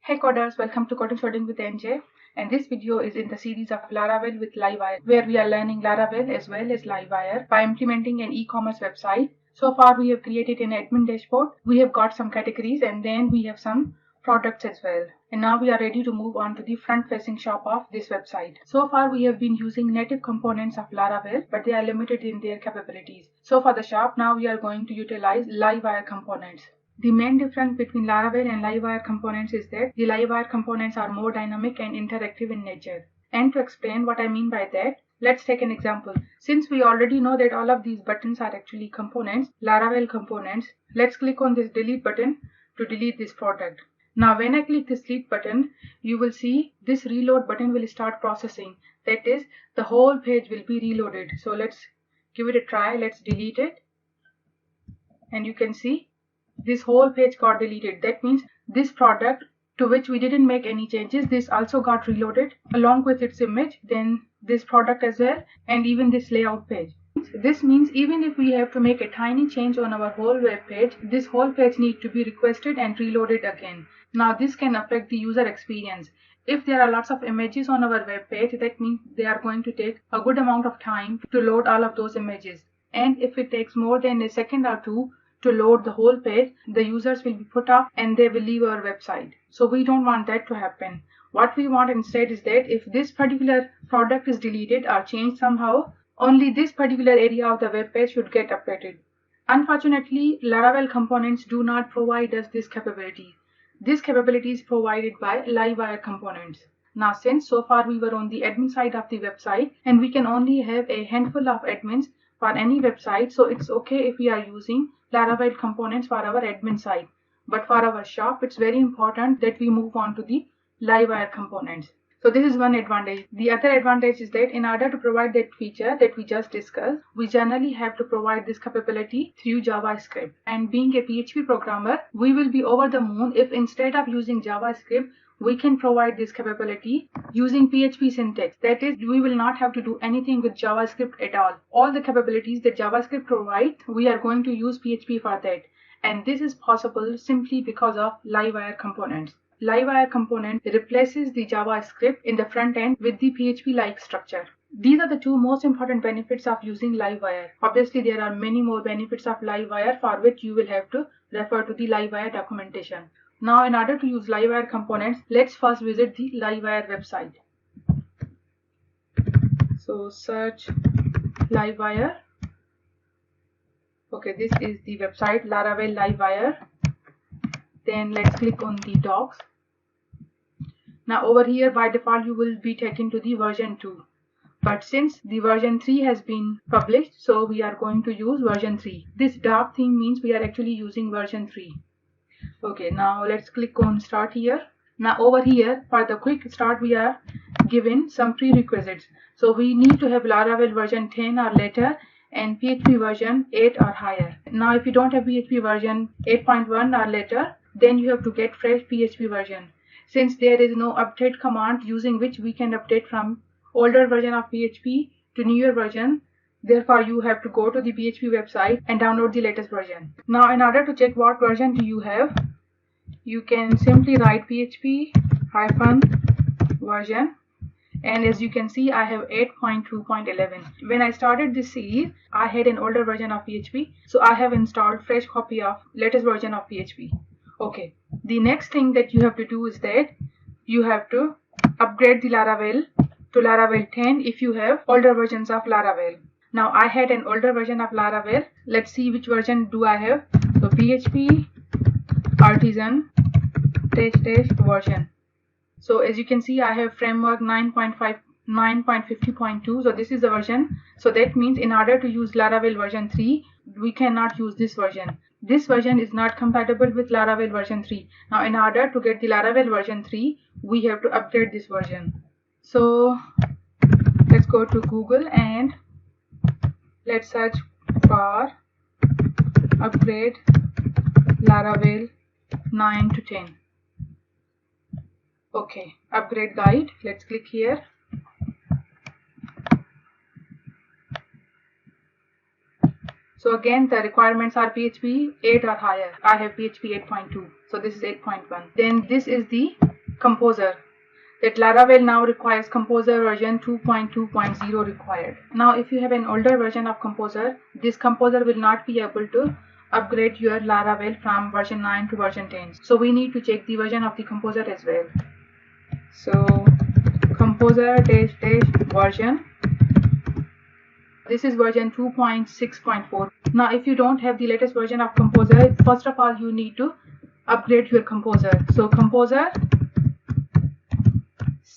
Hey coders, welcome to Coding Studying with NJ, and this video is in the series of Laravel with Livewire, where we are learning Laravel as well as Livewire by implementing an e-commerce website. So far we have created an admin dashboard, we have got some categories, and then we have some products as well. And now we are ready to move on to the front-facing shop of this website. So far we have been using native components of Laravel, but they are limited in their capabilities. So for the shop, now we are going to utilize Livewire components. The main difference between Laravel and Livewire components is that the Livewire components are more dynamic and interactive in nature. And to explain what I mean by that, let's take an example. Since we already know that all of these buttons are actually components, Laravel components, let's click on this delete button to delete this product. Now when I click this delete button, you will see this reload button will start processing. That is, the whole page will be reloaded. So let's give it a try. Let's delete it. And you can see this whole page got deleted. That means this product to which we didn't make any changes, this also got reloaded along with its image, then this product as well, and even this layout page. This means even if we have to make a tiny change on our whole web page, this whole page needs to be requested and reloaded again. Now this can affect the user experience. If there are lots of images on our web page, that means they are going to take a good amount of time to load all of those images. And if it takes more than a second or two to load the whole page, the users will be put off and they will leave our website. So we don't want that to happen. What we want instead is that if this particular product is deleted or changed somehow, only this particular area of the web page should get updated. Unfortunately, Laravel components do not provide us this capability. This capability is provided by Livewire components. Now since so far we were on the admin side of the website and we can only have a handful of admins for any website, so it's okay if we are using Laravel components for our admin side. But for our shop, it's very important that we move on to the Livewire components. So this is one advantage. The other advantage is that in order to provide that feature that we just discussed, we generally have to provide this capability through JavaScript. And being a PHP programmer, we will be over the moon if instead of using JavaScript, we can provide this capability using PHP syntax. That is, we will not have to do anything with JavaScript at all. All the capabilities that JavaScript provides, we are going to use PHP for that. And this is possible simply because of Livewire components. Livewire component replaces the JavaScript in the front end with the PHP-like structure. These are the two most important benefits of using Livewire. Obviously, there are many more benefits of Livewire for which you will have to refer to the Livewire documentation. Now, in order to use Livewire components, let's first visit the Livewire website. So search Livewire. Okay, this is the website, Laravel Livewire. Then let's click on the docs. Now over here by default you will be taken to the version 2. But since the version 3 has been published, so we are going to use version 3. This dark theme means we are actually using version 3. Okay, now let's click on start here. Now over here for the quick start we are given some prerequisites. So we need to have Laravel version 10 or later and PHP version 8 or higher. Now if you don't have PHP version 8.1 or later, then you have to get fresh PHP version. Since there is no update command using which we can update from older version of PHP to newer version, therefore you have to go to the PHP website and download the latest version. Now in order to check what version do you have, you can simply write php-version, and as you can see I have 8.2.11. When I started this series, I had an older version of PHP, so I have installed fresh copy of latest version of PHP. Okay, the next thing that you have to do is that you have to upgrade the Laravel to Laravel 10 if you have older versions of Laravel. Now I had an older version of Laravel. Let's see which version do I have. So PHP artisan test version. So as you can see I have framework 9.50.2. so this is the version. So that means in order to use Laravel version 3, we cannot use this version. This version is not compatible with Laravel version 3. Now in order to get the Laravel version 3, we have to upgrade this version. So let's go to Google and let's search for upgrade Laravel 9 to 10. Okay, upgrade guide. Let's click here. So again, the requirements are PHP 8 or higher. I have PHP 8.2. So this is 8.1. Then this is the Composer. That Laravel now requires Composer version 2.2.0 required. Now if you have an older version of Composer, this Composer will not be able to upgrade your Laravel from version 9 to version 10. So we need to check the version of the Composer as well. So Composer -- version. This is version 2.6.4. Now if you don't have the latest version of Composer, first of all you need to upgrade your Composer. So Composer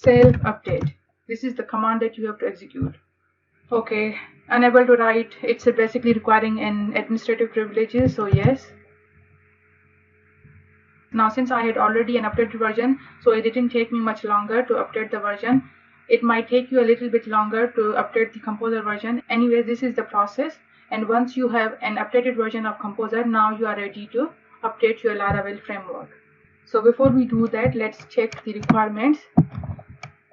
self update. This is the command that you have to execute. Okay, unable to write. It's basically requiring an administrative privileges, so yes. Now since I had already an updated version, so it didn't take me much longer to update the version. It might take you a little bit longer to update the Composer version. Anyway, this is the process, and once you have an updated version of Composer, now you are ready to update your Laravel framework. So before we do that, let's check the requirements.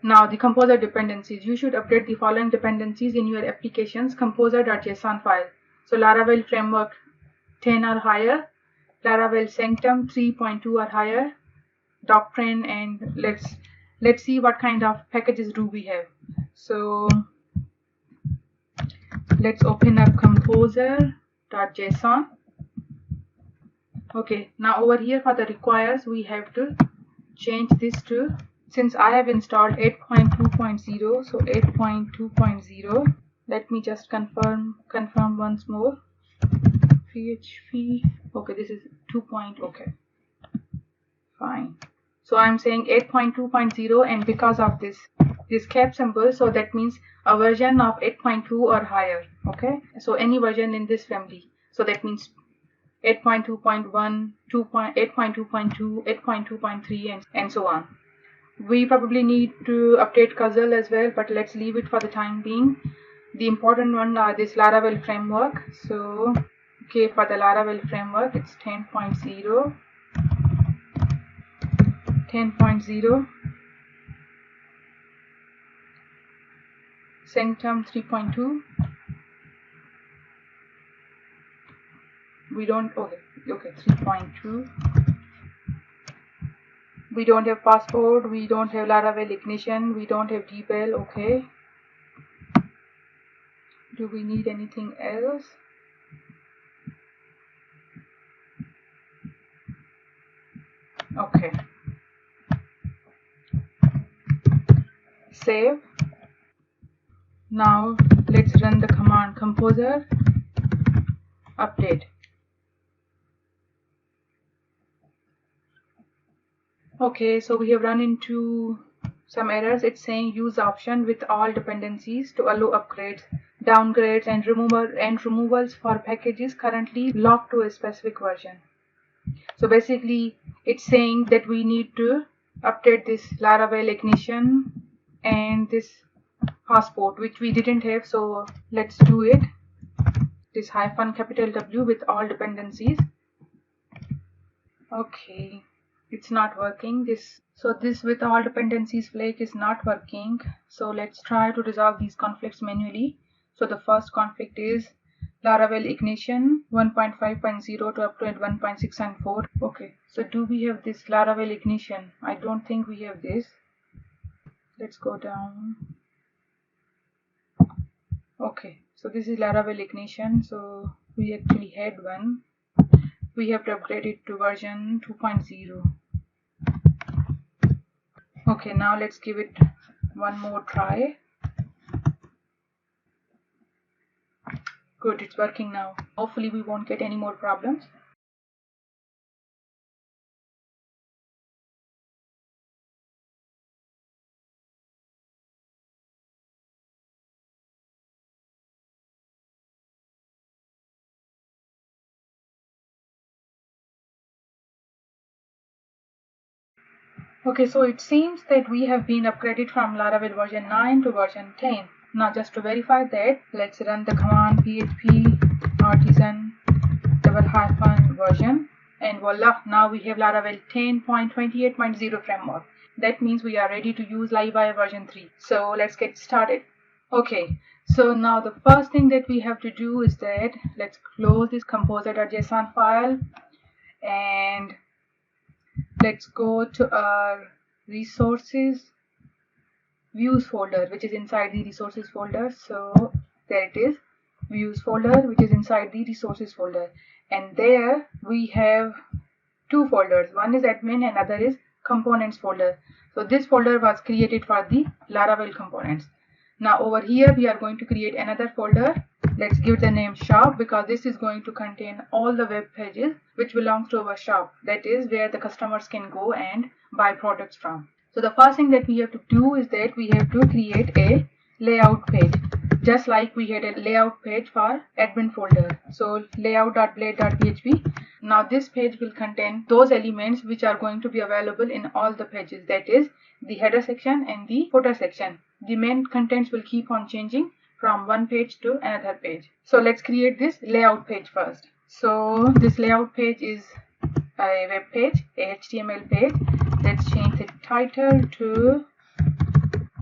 Now the Composer dependencies. You should update the following dependencies in your application's composer.json file. So Laravel framework 10 or higher, Laravel Sanctum 3.2 or higher, Doctrine, and let's see what kind of packages do we have. So let's open up composer.json. Okay, now over here for the requires, we have to change this to, since I have installed 8.2.0, so 8.2.0. Let me just confirm once more. PHP. Okay, this is 2. Okay, fine. So I'm saying 8.2.0, and because of this cap symbol, so that means a version of 8.2 or higher. Okay, so any version in this family. So that means 8.2.1, 8.2.2, 8.2.3, and so on. We probably need to update Cuzzle as well, but let's leave it for the time being. The important one are this Laravel framework. So okay, for the Laravel framework, it's 10.0, 10.0, Sanctum 3.2. We don't, okay, 3.2. We don't have Passport, we don't have Laravel Ignition, we don't have debel. Okay, do we need anything else? Okay, save. Now let's run the command composer update. Okay, so we have run into some errors. It's saying use option with all dependencies to allow upgrades, downgrades, and removals for packages currently locked to a specific version. So basically it's saying that we need to update this Laravel Ignition and this Passport, which we didn't have. So let's do it. This -W with all dependencies. Okay, it's not working. This with all dependencies flag is not working. So let's try to resolve these conflicts manually. So the first conflict is Laravel Ignition 1.5.0 to upgrade 1.6 and 4. Okay, so do we have this Laravel Ignition? I don't think we have this. Let's go down. Okay, so this is Laravel Ignition. So we actually had one. We have to upgrade it to version 2.0. Okay, now let's give it one more try. Good, it's working now. Hopefully we won't get any more problems. Okay, so it seems that we have been upgraded from Laravel version 9 to version 10. Now just to verify that, let's run the command php artisan --version, and voila, now we have Laravel 10.28.0 framework. That means we are ready to use Livewire version 3. So let's get started. Okay, so now the first thing that we have to do is that let's close this composer.json file and let's go to our resources views folder, which is inside the resources folder. So there it is, views folder, which is inside the resources folder, and there we have two folders. One is admin and other is components folder. So this folder was created for the Laravel components. Now over here we are going to create another folder. Let's give the name shop, because this is going to contain all the web pages which belongs to our shop, that is where the customers can go and buy products from. So the first thing that we have to do is that we have to create a layout page, just like we had a layout page for admin folder. So layout.blade.php. Now this page will contain those elements which are going to be available in all the pages, that is the header section and the footer section. The main contents will keep on changing from one page to another page. So let's create this layout page first. So this layout page is a web page, a HTML page. Let's change the title to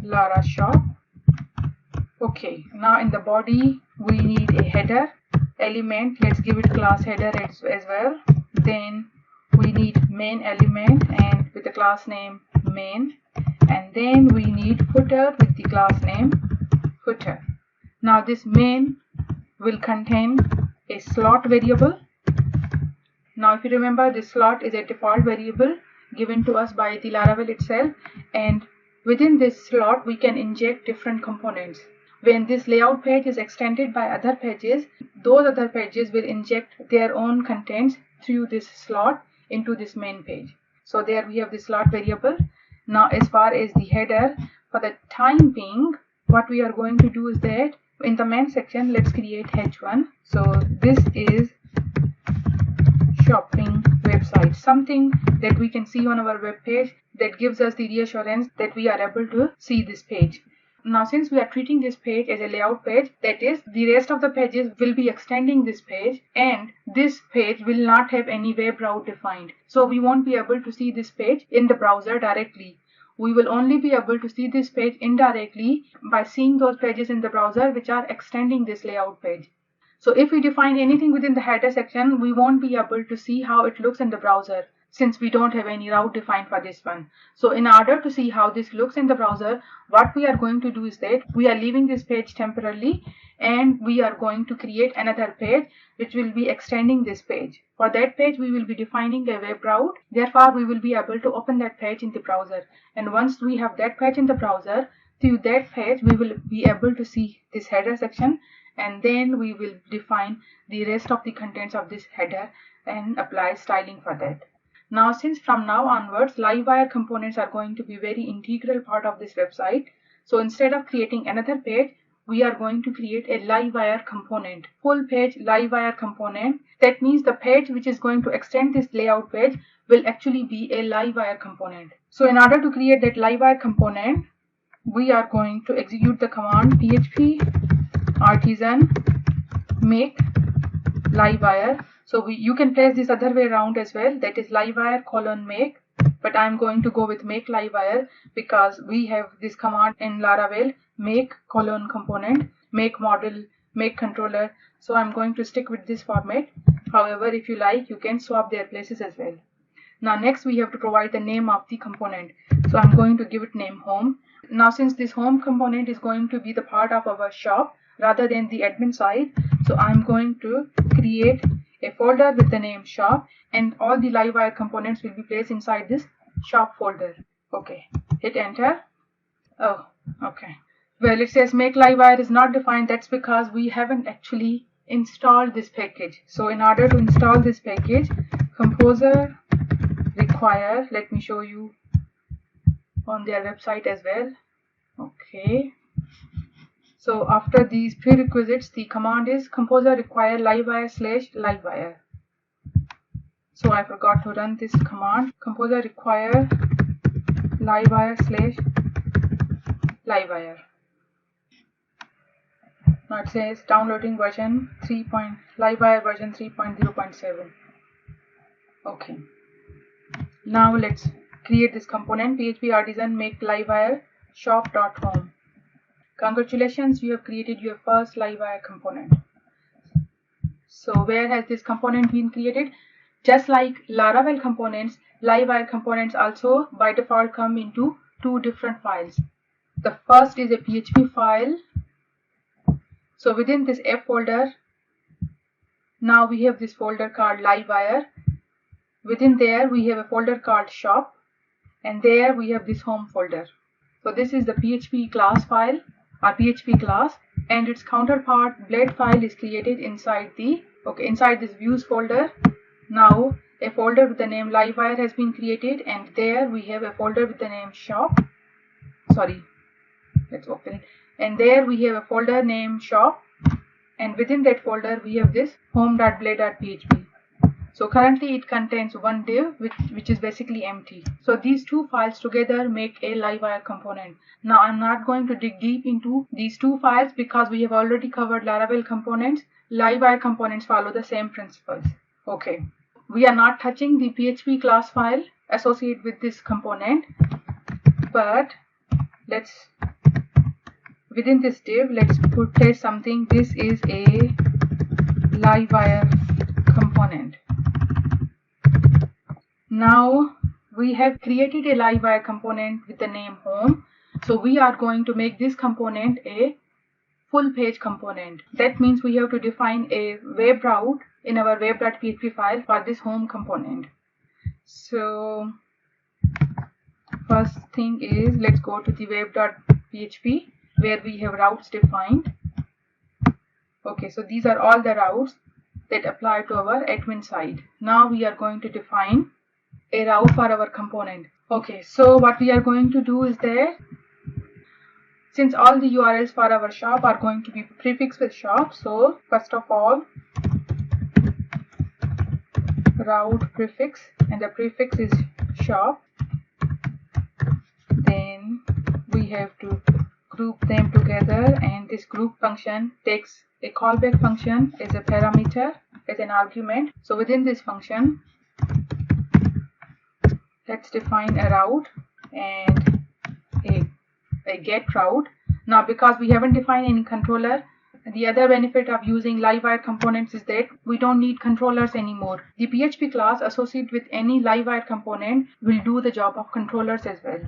Lara Shop. Okay, now in the body we need a header element. Let's give it class header as well. Then we need main element and with the class name main, and then we need footer with the class name footer. Now this main will contain a slot variable. Now if you remember, this slot is a default variable given to us by the Laravel itself, and within this slot we can inject different components. When this layout page is extended by other pages, those other pages will inject their own contents through this slot into this main page. So there we have the slot variable. Now as far as the header, for the time being, what we are going to do is that in the main section, let's create h1. So this is shopping website, something that we can see on our web page that gives us the reassurance that we are able to see this page. Now since we are treating this page as a layout page, that is the rest of the pages will be extending this page, and this page will not have any web route defined. So we won't be able to see this page in the browser directly. We will only be able to see this page indirectly by seeing those pages in the browser which are extending this layout page. So if we define anything within the header section, we won't be able to see how it looks in the browser, since we don't have any route defined for this one. So in order to see how this looks in the browser, what we are going to do is that we are leaving this page temporarily and we are going to create another page which will be extending this page. For that page we will be defining a web route. Therefore we will be able to open that page in the browser, and once we have that page in the browser, through that page we will be able to see this header section, and then we will define the rest of the contents of this header and apply styling for that. Now since from now onwards Livewire components are going to be very integral part of this website, so instead of creating another page, we are going to create a Livewire component, full page Livewire component. That means the page which is going to extend this layout page will actually be a Livewire component. So in order to create that Livewire component, we are going to execute the command php artisan make Livewire. So you can place this other way around as well, that is livewire : make, but I'm going to go with make Livewire because we have this command in Laravel, make : component, make model, make controller. So I'm going to stick with this format. However, if you like, you can swap their places as well. Now next we have to provide the name of the component. So I'm going to give it name home. Now since this home component is going to be the part of our shop rather than the admin side, so I'm going to create a folder with the name shop, and all the Livewire components will be placed inside this shop folder. Okay, hit enter. Oh, okay. Well, it says make Livewire is not defined. That's because we haven't actually installed this package. So in order to install this package, composer require, let me show you on their website as well. Okay. So after these prerequisites, the command is composer require livewire / livewire. So I forgot to run this command, composer require livewire / livewire. Now it says downloading version Livewire version 3.0.7. Okay. Now let's create this component, php artisan make livewire shop.home. Congratulations, you have created your first Livewire component. So where has this component been created? Just like Laravel components, Livewire components also by default come into two different files. The first is a PHP file. So within this F folder, now we have this folder called Livewire. Within there we have a folder called shop, and there we have this home folder. So this is the PHP class file or PHP class, and its counterpart blade file is created inside this views folder. Now a folder with the name Livewire has been created, and there we have a folder with the name shop. Let's open it. And there we have a folder named shop, and within that folder we have this home.blade.php. So currently it contains one div which is basically empty. So these two files together make a Livewire component. Now I'm not going to dig deep into these two files because we have already covered Laravel components. Livewire components follow the same principles. Okay, we are not touching the PHP class file associated with this component, but within this div, let's put something. This is a Livewire component. Now we have created a Livewire component with the name home. So we are going to make this component a full page component. That means we have to define a web route in our web.php file for this home component. So first thing is, let's go to the web.php where we have routes defined. Okay, so these are all the routes that apply to our admin side. Now we are going to define a route for our component. Okay, so what we are going to do is that since all the URLs for our shop are going to be prefixed with shop, so first of all, route prefix, and the prefix is shop. Then we have to group them together, and this group function takes a callback function as a parameter, as an argument. So within this function, let's define a route and a get route. Now because we haven't defined any controller, the other benefit of using Livewire components is that we don't need controllers anymore. The PHP class associated with any Livewire component will do the job of controllers as well.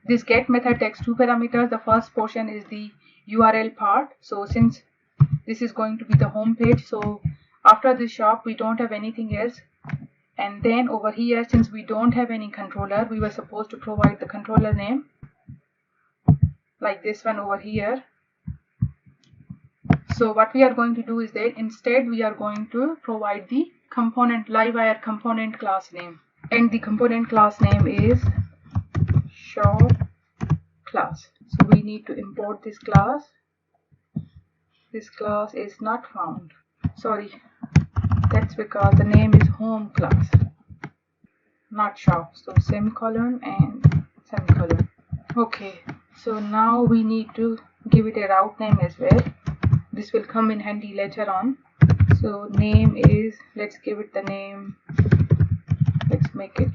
This get method takes two parameters. The first portion is the URL part. So since this is going to be the home page, so after this shop we don't have anything else. And then over here, since we don't have any controller, we were supposed to provide the controller name like this one over here. So what we are going to do is that instead we are going to provide the component Livewire component class name, and the component class name is shop class. So we need to import this class. This class is not found. Sorry, that's because the name is home class, not shop. So semicolon and semicolon. Okay, so now we need to give it a route name as well. This will come in handy later on. So name is, let's give it the name, let's make it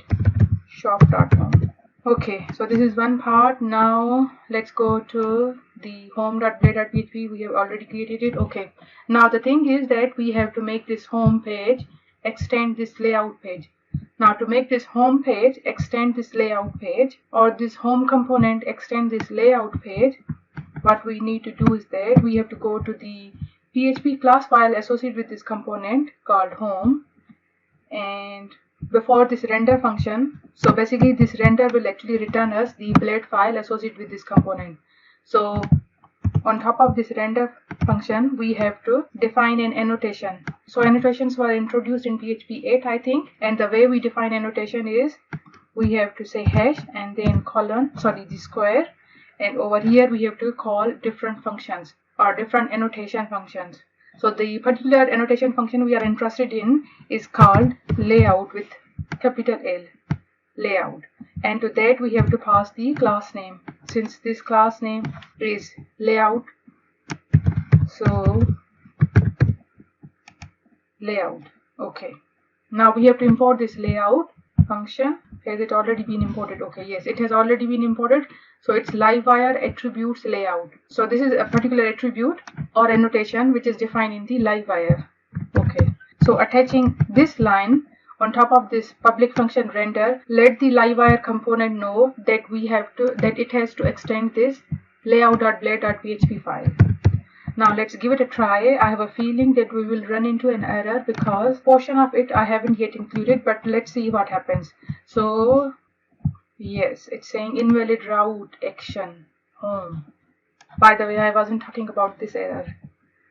shop.home. Okay, so this is one part. Now let's go to the home.blade.php. We have already created it. Okay, now the thing is that we have to make this home page extend this layout page. Now to make this home page extend this layout page, or this home component extend this layout page, what we need to do is that we have to go to the PHP class file associated with this component called home, and before this render function, so basically this render will actually return us the blade file associated with this component. So on top of this render function, we have to define an annotation. So annotations were introduced in PHP 8, I think, and the way we define annotation is we have to say hash and then colon, the square, and over here we have to call different functions or different annotation functions. So the particular annotation function we are interested in is called layout with capital L, layout, and to that we have to pass the class name. Since this class name is layout, so layout. Okay, now we have to import this layout function. Has it already been imported? Okay, yes, it has already been imported. So it's Livewire attributes layout. So this is a particular attribute or annotation which is defined in the Livewire. Okay, so attaching this line on top of this public function render, let the Livewire component know that it has to extend this layout.blade.php file. Now let's give it a try. I have a feeling that we will run into an error because portion of it I haven't yet included, but let's see what happens. So yes, it's saying invalid route action home. By the way, I wasn't talking about this error.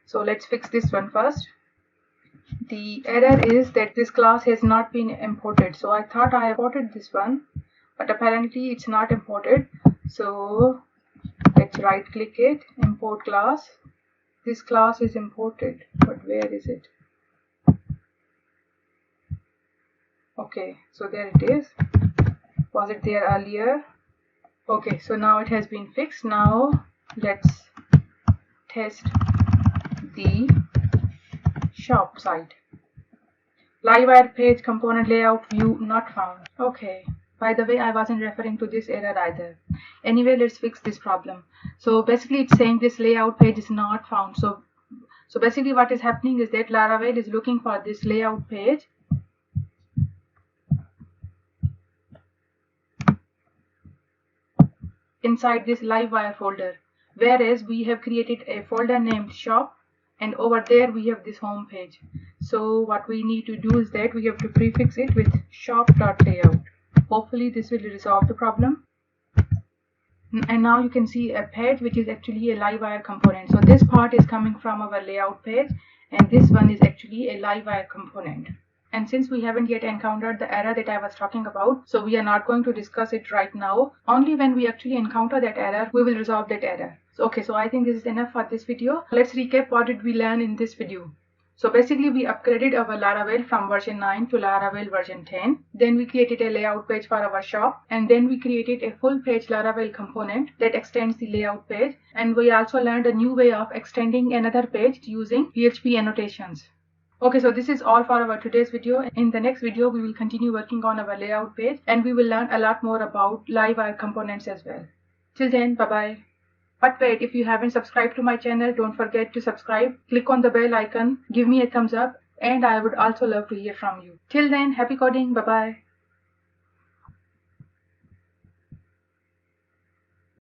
So let's fix this one first. The error is that this class has not been imported. So I thought I imported this one, but apparently it's not imported. So let's right click it, import class. This class is imported, but where is it? Okay, so there it is. Was it there earlier? Okay, so now it has been fixed. Now let's test the shop site. Livewire page component layout view not found. Okay, by the way, I wasn't referring to this error either. Anyway, let's fix this problem. So basically it's saying this layout page is not found. So basically what is happening is that Laravel is looking for this layout page inside this Livewire folder, whereas we have created a folder named shop, and over there we have this home page. So what we need to do is that we have to prefix it with shop.layout. Hopefully this will resolve the problem. And now you can see a page which is actually a Livewire component. So this part is coming from our layout page, and this one is actually a Livewire component. And since we haven't yet encountered the error that I was talking about, so we are not going to discuss it right now. Only when we actually encounter that error, we will resolve that error. So, okay, so I think this is enough for this video. Let's recap what did we learn in this video. So basically we upgraded our Laravel from version 9 to Laravel version 10. Then we created a layout page for our shop, and then we created a full page Laravel component that extends the layout page. And we also learned a new way of extending another page using PHP annotations. Okay, so this is all for our today's video. In the next video, we will continue working on our layout page, and we will learn a lot more about Livewire components as well. Till then, bye-bye. But wait, if you haven't subscribed to my channel, don't forget to subscribe. Click on the bell icon, give me a thumbs up, and I would also love to hear from you. Till then, happy coding, bye-bye.